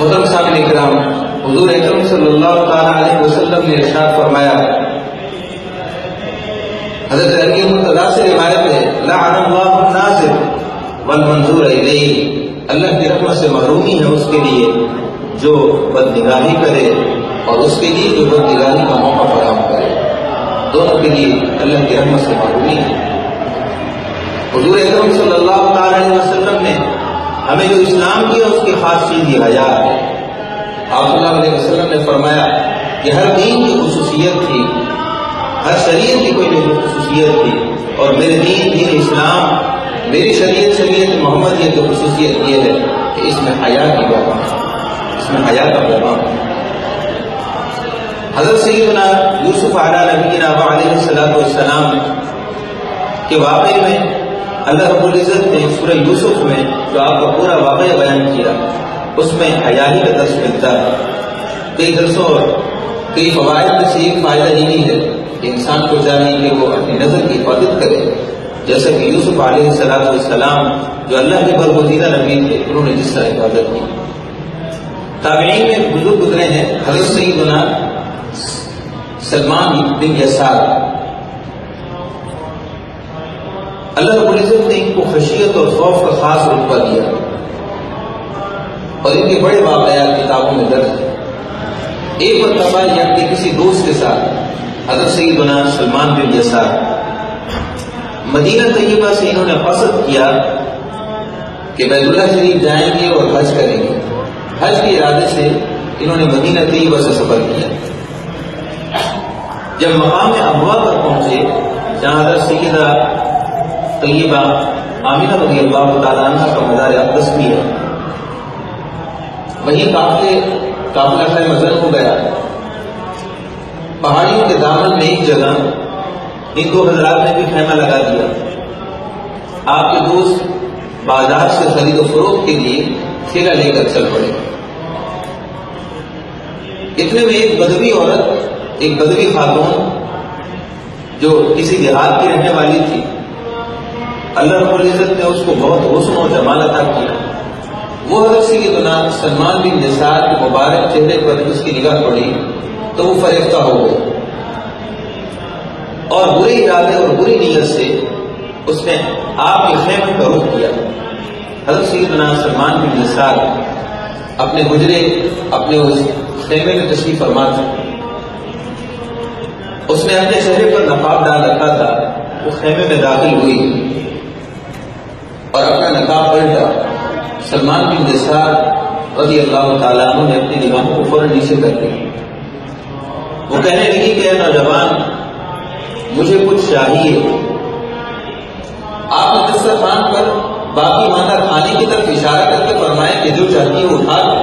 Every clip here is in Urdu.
محترم صاحب اکرام، حضور اکرم صلی اللہ تعالیٰ علیہ وسلم نے ارشاد فرمایا، حضرت علی مرتضیٰ سے روایت ہے، لعن اللہ الناظر والمنظور الیہ، اللہ کی رحمت سے محرومی ہے اس کے لیے جو بدنگاہی کرے اور اس کے لیے جو بدنگاہی کا موقع فراہم کرے، دونوں کے لیے اللہ کی رحمت سے محرومی ہے۔ حضور اکرم صلی اللہ تعالیٰ علیہ وسلم نے ہمیں جو اسلام کیا اس کی خاص چیز یہ حیا ہے۔ آپ صلی اللہ علیہ وسلم نے فرمایا کہ ہر دین کی خصوصیت تھی، ہر شریعت کی کوئی خصوصیت تھی، اور میرے دین اسلام، میری شریعت محمد یہ جو خصوصیت یہ ہے کہ اس میں حیا کی پیغام ہے، اس میں حیا کا پیغام ہے۔ حضرت سیدنا یوسف علیہ نبینا علیہ السلام کے واقعے میں اللہ رب العزت نے سورہ یوسف میں جو آپ کا پورا واقعہ بیان کیا، اس میں حیا ہی کا درس ملتا ہے۔ کئی درسوں اور کئی فوائد میں سے ایک فائدہ یہی ہے کہ انسان کو چاہیے کہ وہ اپنی نظر کی حفاظت کرے، جیسا کہ یوسف علیہ السلام جو اللہ کے برگزیدہ نبی تھے انہوں نے جس طرح حفاظت کی۔ تابعین میں بزرگ گزرے ہیں حضرت سیدنا سلمان بن یسار، اللہ رب العزت نے ان کو خشیت اور خوف کا خاص رتبہ دیا، اور ان کے بڑے واقعات کتابوں میں درج ہیں۔ ایک مرتبہ یہ اپنے کسی دوست کے ساتھ حضرت سیدنا سلمان بن یسار مدینہ طیبہ سے انہوں نے قصد کیا کہ بیت اللہ شریف جائیں گے اور حج کریں گے۔ حج کے ارادے سے انہوں نے مدینہ طیبہ سے سفر کیا۔ جب مقام ابوا پر پہنچے جہاں حضرت سیدہ طیبہ آمنہ رضی اللہ تعالیٰ عنہ کا مزار اقدس بھی ہے، وہیں قافلہ خیمہ زن ہو گیا۔ پہاڑیوں کے دامن میں ایک جگہ ان دو حضرات نے بھی خیمہ لگا دیا۔ آپ کے دوست بازار سے خرید و فروخت کے لیے ٹھیلا لے کر چل پڑے۔ اتنے میں ایک بدوی عورت، ایک بدوی خاتون جو کسی دیہات کی رہنے والی تھی، اللہ رب العزت نے اس کو بہت حسن و جمال عطا کیا۔ وہ حضرت سیدنا سلمان بن یسار کے مبارک چہرے پر اس کی نگاہ پڑی تو وہ فریفتہ ہو گئی، اور برے ارادے اور بری نیت سے اس نے آپ کے خیمے کا رخ کیا۔ حضرت سیدنا سلمان بن یسار اپنے حجرے، اپنے اس خیمے میں تشریف فرما تھا۔ اس نے اپنے چہرے پر نقاب ڈال رکھا تھا۔ وہ خیمے میں داخل ہوئی اور اپنا نقاب پلٹا۔ سلمان بن یسار رضی اللہ تعالیٰ عنہ نے اپنی نگاہوں کو فوراً نیچے کر دی۔ وہ کہنے لگی کہ اے نوجوان، مجھے کچھ چاہیے۔ آپ نے دسترخوان پر باقی ماندہ کھانے کی طرف اشارہ کر کے فرمایا کہ جو چاہتی ہے وہ اٹھا لو۔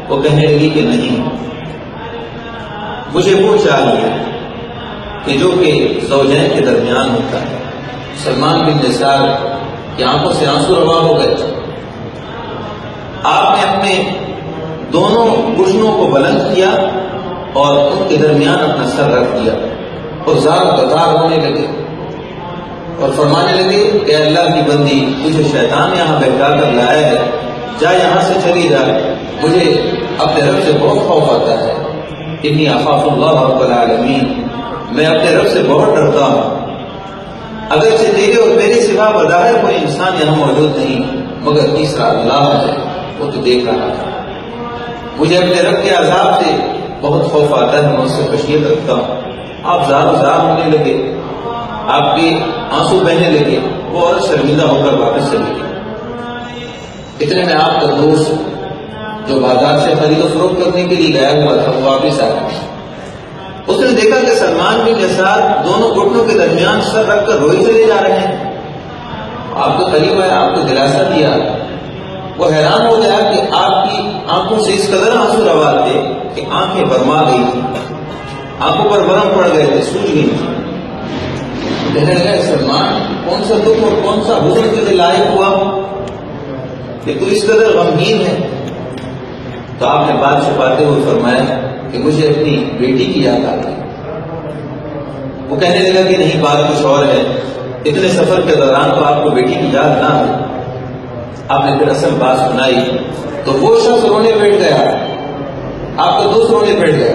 وہ کہنے لگی کہ نہیں، مجھے وہ چاہیے کہ جو کہ زوجین کے درمیان ہوتا ہے۔ سلمان بن یسار کی آنکھوں سے آنسو روا ہو گئے۔ آپ نے اپنے دونوں گھٹنوں کو بلند کیا اور ان کے درمیان اپنا سر رکھ دیا اور زار گزار ہونے لگے اور فرمانے لگے کہ اللہ کی بندی، تجھے شیطان یہاں بہکا کر لایا ہے، جا یہاں سے چلی جا، مجھے اپنے رب سے بہت خوف آتا ہے۔ انی اخاف اللہ رب العالمین، میں اپنے رب سے بہت ڈرتا ہوں۔ اگرچہ تیرے اور میرے سوا بظاہر کوئی انسان یہاں موجود نہیں، مگر تیسرا اللہ ہے، وہ تو دیکھ رہا تھا۔ مجھے اپنے رب کے عذاب سے بہت خوف آتا ہے، میں اس سے خشیت رکھتا ہوں۔ آپ زار و زار ہونے لگے، آپ کے آنسو بہنے لگے۔ وہ عورت شرمندہ ہو کر واپس چلی گئی۔ اتنے میں آپ کا دوست جو بازار سے خرید و فروخت کرنے کے لیے گیا ہوا تھا وہ واپس آ گیا۔ اس نے دیکھا کہ سلمان بن یسار دونوں گھٹنوں کے درمیان سر رکھ کر روئے چلے جا رہے ہیں۔ آپ کے قریب آیا، آپ کو دلاسا دیا۔ وہ حیران ہو گیا کہ آپ کی آنکھوں سے اس قدر آنسو روا تھے کہ آنکھیں برما گئی تھی، آنکھوں پر برم پڑ گئے تھے، سوج گئی تھی۔ کہنے لگا سلمان، کون سا دکھ اور کون سا حزن تجھے لاحق ہوا کہ تو اس قدر غمگین ہے؟ تو آپ نے بات چھپاتے ہوئے فرمایا کہ مجھے اپنی بیٹی کی یاد آ گئی۔ وہ کہنے لگا کہ نہیں، بات کچھ اور ہے، اتنے سفر کے دوران تو آپ کو بیٹی کی یاد نہ آئی۔ آپ نے پھر اصل بات سنائی تو وہ شخص رونے بیٹھ گیا، آپ کا دوست رونے بیٹھ گیا.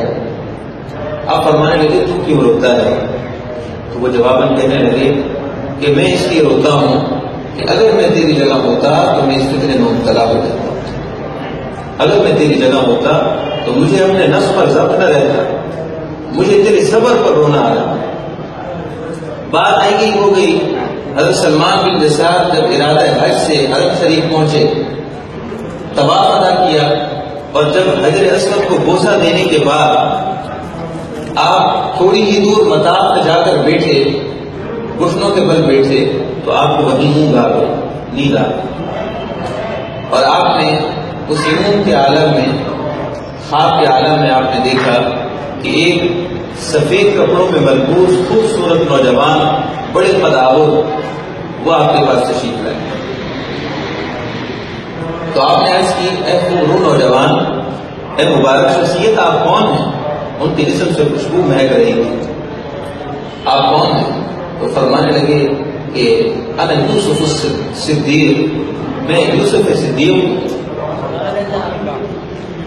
آپ فرمانے لگے تو کیوں روتا ہے؟ تو وہ جواباً کہنے لگے کہ میں اس لیے روتا ہوں کہ اگر میں تیری جگہ ہوتا تو میں اس فتنے میں مبتلا ہو جاتا. اگر میں تیری جگہ ہوتا تو مجھے اپنے نفس پر ضبط نہ رہتا، مجھے تیرے صبر پر رونا آ رہا. بات آئی ہو گئی. حضرت سلمان بن یسار جب ارادہ حج سے حرم شریف پہنچے، طواف ادا کیا، اور جب حجر اسود کو بوسہ دینے کے بعد آپ تھوڑی ہی دور مطاف پہ جا کر بیٹھے، گھٹنوں کے بل بیٹھے، تو آپ کو وہیں نیند آ گئی، اور آپ نے اس یمن کے عالم میں، خواب کے عالم میں آپ نے دیکھا کہ ایک سفید کپڑوں میں ملبوس خوبصورت نوجوان بڑے قدآور وہ آپ کے پاس تشریف لائے. تو آپ نے عرض کی اے خوبرو نوجوان، اے مبارک شخصیت، آپ کون ہیں؟ ان کے جسم سے خوشبو مہک رہی تھی. آپ کون ہیں؟ تو فرمانے لگے کہ انا یوسف الصدیق، میں یوسف صدیق ہوں.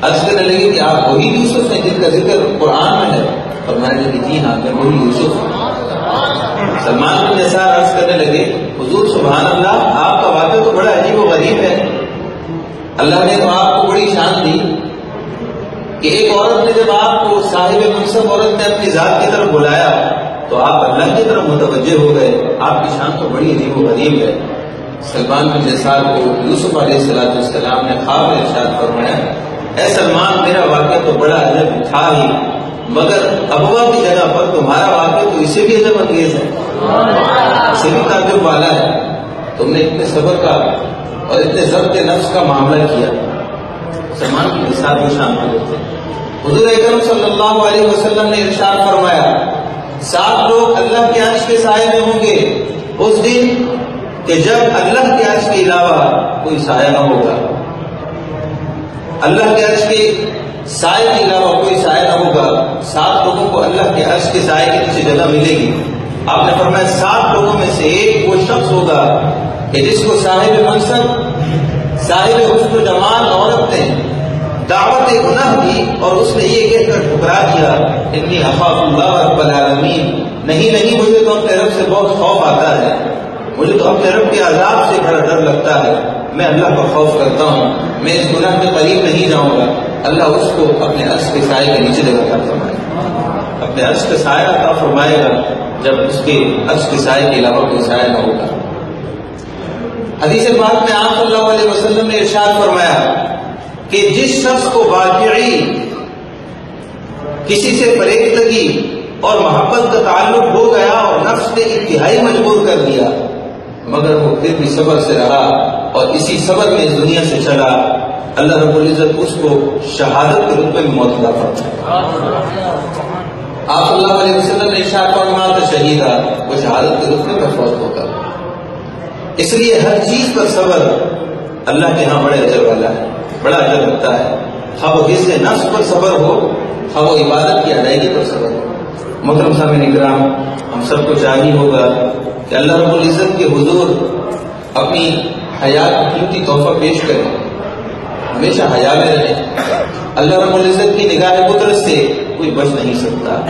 عرض کرنے لگے کہ آپ وہی یوسف ہیں جن کا ذکر قرآن میں ہے؟ فرمانے لگے جی ہاں میں وہی یوسف ہوں. سلمان بن یسار عرض کرنے لگے حضور سبحان اللہ، آپ کا واقعہ تو بڑا عجیب و غریب ہے. اللہ نے تو آپ کو بڑی شان دی کہ ایک عورت نے جب آپ کو صاحب منصب عورت نے اپنی ذات کی طرف بلایا تو آپ اللہ کی طرف متوجہ ہو گئے. آپ کی شان تو بڑی عجیب و غریب ہے. سلمان بن یسار کو یوسف علیہ السلام نے خواب میں ارشاد فرمایا اے سلمان، میرا واقعہ تو بڑا عجب تھا ہی، مگر ابوا کی جگہ پر تمہارا واقعہ تو اسے بھی عجب انگیز ہے، اسے بھی تعجب والا ہے. تم نے اتنے صبر کا اور اتنے ضبط نفس کا معاملہ کیا. سلمان بن یسار کو شان کو دیتے. حضور اکرم صلی اللہ علیہ وسلم نے ارشاد فرمایا 7 لوگ اللہ کے عرش کے سائے میں ہوں گے اس دن کہ جب اللہ کے عرش کے علاوہ کوئی سایہ نہ ہوگا. اللہ کے عرش کے سائے کے علاوہ کوئی سایہ نہ ہوگا. 7 لوگوں کو اللہ کے عرش کے سائے کے نیچے جگہ ملے گی. آپ نے فرمایا 7 لوگوں میں سے ایک وہ شخص ہوگا کہ جس کو صاحب منصب، صاحب حسن و جمال عورت نے دعوت گناہ دی اور اس نے یہ کہہ کر ٹھکرا دیا انی اخاف اللہ رب العالمین، نہیں مجھے تو اپنے رب سے بہت خوف آتا ہے، مجھے تو اپنے رب کے عذاب سے بڑا ڈر لگتا ہے، میں اللہ کا خوف کرتا ہوں، میں اس گناہ کے قریب نہیں جاؤں گا. اللہ اس کو اپنے عرش کے سائے کے نیچے جگہ عطا فرمائے گا. اپنے عرش کا سایہ عطا فرمائے گا جب اس کے عرش کے سائے کے علاوہ کوئی سایہ نہ ہوگا. حدیث پاک میں آپ صلی اللہ علیہ وسلم نے ارشاد فرمایا کہ جس شخص کو واقعی کسی سے فریب لگی اور محبت کا تعلق ہو گیا اور نفس نے انتہائی مجبور کر دیا مگر وہ پھر بھی صبر سے رہا اور اسی صبر میں اس دنیا سے چلا، اللہ رب العزت اس کو شہادت کے رتبے میں موت عطا فرمائے. آپ صلی اللہ علیہ وسلم نے ارشاد فرمایا تو شہیدہ وہ شہادت کے رتبے پر فوت ہوگا. اس لیے ہر چیز پر صبر اللہ کے ہاں بڑے اجر والا ہے، بڑا اجر رکھتا ہے. خواہ وہ حصے نفس پر صبر ہو، خواہ وہ عبادت کی ادائیگی پر صبر ہو. محترم سامعین کرام، ہم سب کو چاہیے ہوگا کہ اللہ رب العزت کے حضور اپنی حیا کا قیمتی تحفہ پیش کریں، ہمیشہ حیا میں رہیں. اللہ رب العزت کی نگاہ قدرت سے کوئی بچ نہیں سکتا.